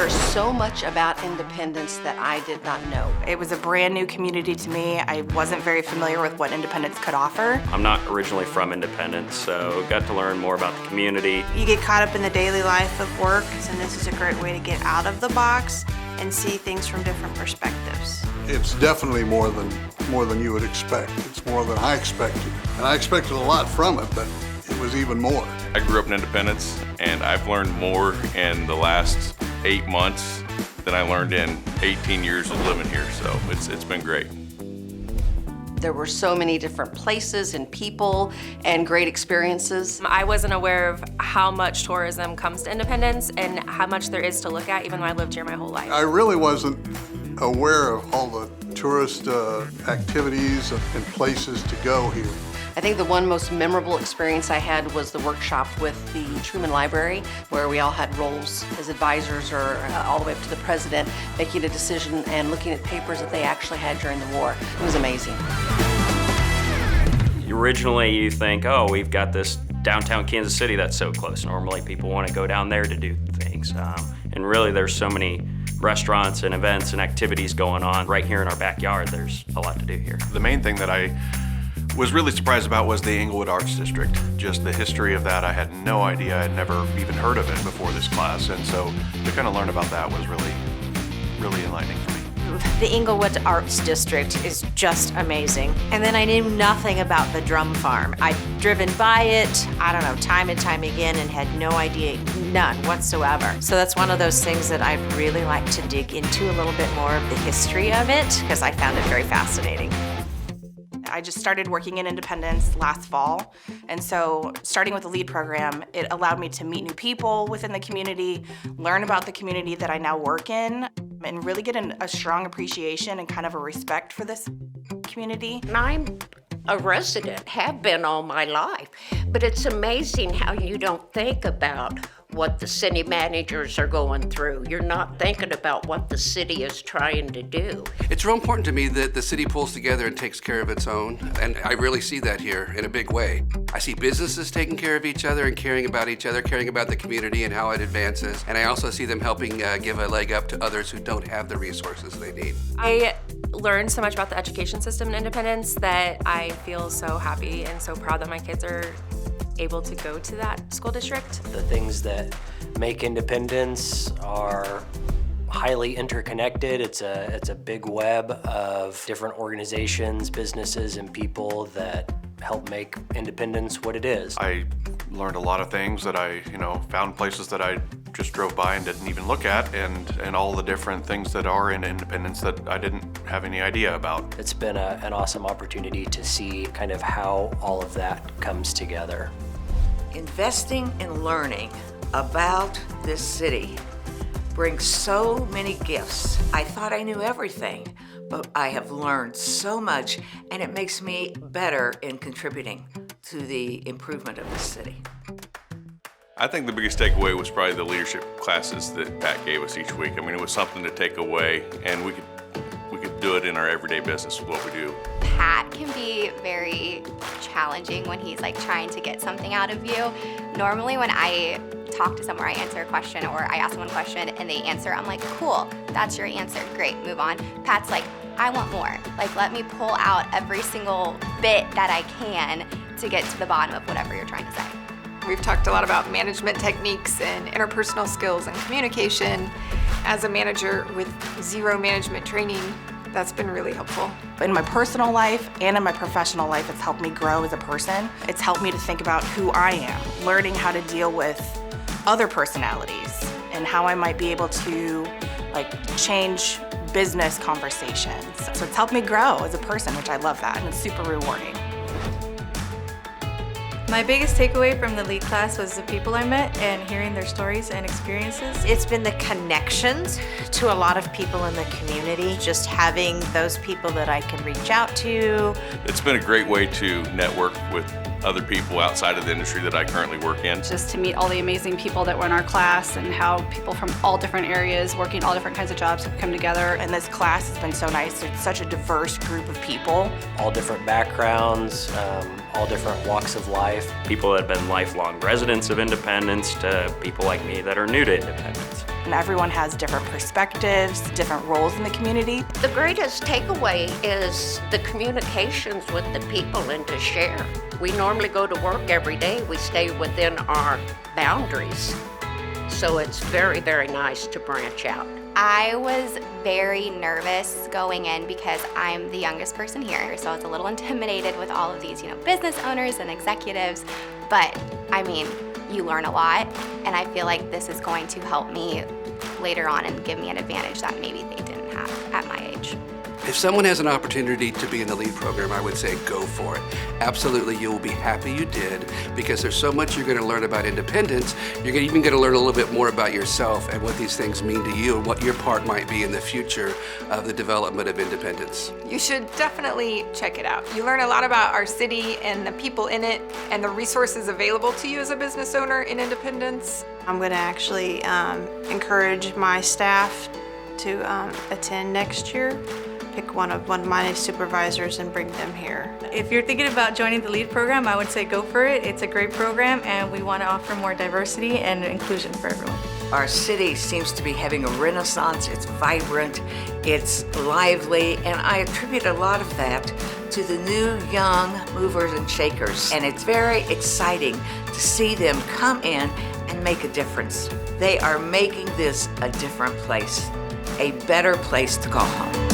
There's so much about Independence that I did not know. It was a brand new community to me. I wasn't very familiar with what Independence could offer. I'm not originally from Independence, so got to learn more about the community. You get caught up in the daily life of work, and this is a great way to get out of the box and see things from different perspectives. It's definitely more than you would expect. It's more than I expected. And I expected a lot from it, but it was even more. I grew up in Independence, and I've learned more in the last 8 months than I learned in 18 years of living here, so it's been great. There were so many different places and people and great experiences. I wasn't aware of how much tourism comes to Independence and how much there is to look at, even though I lived here my whole life. I really wasn't aware of all the tourist activities and places to go here. I think the one most memorable experience I had was the workshop with the Truman Library, where we all had roles as advisors or all the way up to the president, making a decision and looking at papers that they actually had during the war. It was amazing. Originally, you think, oh, we've got this downtown Kansas City that's so close. Normally, people want to go down there to do things. And really, there's so many restaurants and events and activities going on right here in our backyard. There's a lot to do here. The main thing that I was really surprised about was the Englewood Arts District. Just the history of that, I had no idea. I had never even heard of it before this class, and so to kind of learn about that was really enlightening for me. The Englewood Arts District is just amazing. And then I knew nothing about the drum farm. I'd driven by it, I don't know, time and time again and had no idea, none whatsoever. So that's one of those things that I'd really like to dig into a little bit more of the history of it, because I found it very fascinating. I just started working in Independence last fall, and so starting with the LEAD program, it allowed me to meet new people within the community, learn about the community that I now work in, and really get a strong appreciation and kind of a respect for this community. I'm a resident, have been all my life, but it's amazing how you don't think about what the city managers are going through. You're not thinking about what the city is trying to do. It's real important to me that the city pulls together and takes care of its own, and I really see that here in a big way. I see businesses taking care of each other and caring about each other, caring about the community and how it advances, and I also see them helping give a leg up to others who don't have the resources they need. I learned so much about the education system in Independence that I feel so happy and so proud that my kids are able to go to that school district. The things that make Independence are highly interconnected. It's a big web of different organizations, businesses, and people that help make Independence what it is. I learned a lot of things that I, found places that I just drove by and didn't even look at, and all the different things that are in Independence that I didn't have any idea about. It's been an awesome opportunity to see kind of how all of that comes together. Investing in learning about this city brings so many gifts. I thought I knew everything, but I have learned so much, and it makes me better in contributing to the improvement of the city. I think the biggest takeaway was probably the leadership classes that Pat gave us each week. I mean, it was something to take away, and we could do it in our everyday business with what we do. Pat can be very challenging when he's like trying to get something out of you. Normally when I talk to someone, I answer a question or I ask someone a question and they answer, I'm like, cool, that's your answer, great, move on. Pat's like, I want more. Like, let me pull out every single bit that I can to get to the bottom of whatever you're trying to say. We've talked a lot about management techniques and interpersonal skills and communication. As a manager with zero management training, that's been really helpful. In my personal life and in my professional life, it's helped me grow as a person. It's helped me to think about who I am, learning how to deal with other personalities and how I might be able to change business conversations. So it's helped me grow as a person, which I love that, and it's super rewarding. My biggest takeaway from the LEAD class was the people I met and hearing their stories and experiences. It's been the connections to a lot of people in the community, just having those people that I can reach out to. It's been a great way to network with other people outside of the industry that I currently work in. Just to meet all the amazing people that were in our class and how people from all different areas working all different kinds of jobs have come together. And this class has been so nice. It's such a diverse group of people. All different backgrounds, all different walks of life. People that have been lifelong residents of Independence to people like me that are new to Independence. and everyone has different perspectives, different roles in the community. The greatest takeaway is the communications with the people and to share. We normally go to work every day. We stay within our boundaries. So it's very, very nice to branch out. I was very nervous going in because I'm the youngest person here, so I was a little intimidated with all of these, business owners and executives. But I mean, you learn a lot, and I feel like this is going to help me later on and give me an advantage that maybe they didn't have at my age. If someone has an opportunity to be in the LEAD program, I would say go for it. Absolutely, you will be happy you did, because there's so much you're going to learn about independence. You're even going to learn a little bit more about yourself and what these things mean to you and what your part might be in the future of the development of independence. You should definitely check it out. You learn a lot about our city and the people in it and the resources available to you as a business owner in Independence. I'm going to actually encourage my staff to attend next year. Pick one of my supervisors and bring them here. If you're thinking about joining the LEAD program, I would say go for it. It's a great program, and we want to offer more diversity and inclusion for everyone. Our city seems to be having a renaissance. It's vibrant, it's lively, and I attribute a lot of that to the new young movers and shakers. And it's very exciting to see them come in and make a difference. They are making this a different place, a better place to call home.